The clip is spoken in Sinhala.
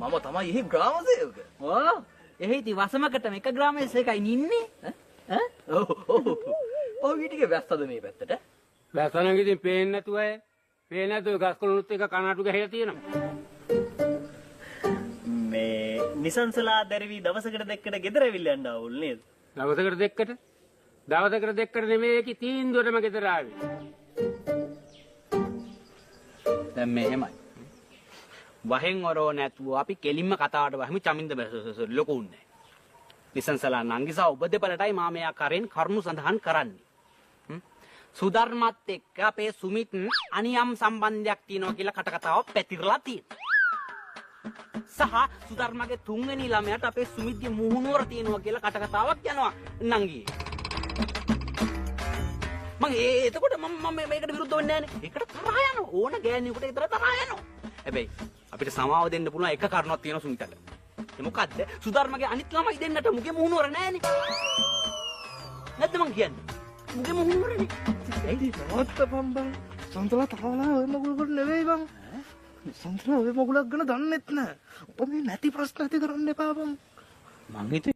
මම තමයි එහි ග්‍රාම සේවක. ඕ එහෙ ඉති වසමකටම එක ග්‍රාමයේ සේකයි නින්නේ ඈ ඔව් ඊටිගේ වැස්සද මේ පැත්තට? වැස්සනම් ඉතින් පේන්නේ නැතුව අය. පේන්නේ නැතුව ගස්කොළුත් එක කනටු ගහලා තියෙනවා. මේ නිසංසලා දැරිවි දවසකට දෙකකට ගෙදර ඇවිල්ලා යන්න ආවුල් නේද? දවසකට දෙකකට නෙමෙයි ඒකි තීන්දුවටම ගෙදර ආවේ. දැන් මෙහෙමයි වහෙන් වරෝ නැතුව අපි කෙලින්ම කතාවට වහිමු චමින්ද බැසසස ලොකුුන්නේ නිසංසලා නංගිසා ඔබ දෙපළටයි මා මෙයා කරෙන් කරුණු සඳහන් කරන්නේ සුධර්මත් එක්ක අපේ සුමිත් අනියම් සම්බන්ධයක් තියෙනවා කියලා කටකතාවක් පැතිරලා තියෙනවා සහ සුධර්මගේ තුන්වෙනි ළමයාට අපේ සුමිත්ගේ මුහුණුවර තියෙනවා කියලා කටකතාවක් යනවා නංගී මම එතකොට මම මේකට විරුද්ධ වෙන්නේ නැහැ නේ ඒකට තරහ යනවා ඕන ගෑණියෙකුට ඒතර තරහ යනවා හැබැයි අපිට සමාව දෙන්න පුළුවන් එක කාරණාවක් තියෙනවා සුමිතට ඒ මොකද්ද සුධර්මගේ අනිත් ළමයි දෙන්නට මුගේ මුහුණුවර නැහැනේ නැද්ද මං කියන්නේ මුගේ මුහුණුවරනේ ඇයි නවත්තපන් බං සන්තලා තාලා ඔය මගුලකට නෙවෙයි බං සන්තලා ඔය මගුලක් ගැන දන්නෙත් නෑ ඔබ මේ නැති ප්‍රශ්න ඇති කරන්න එපා බං මං හිතුවේ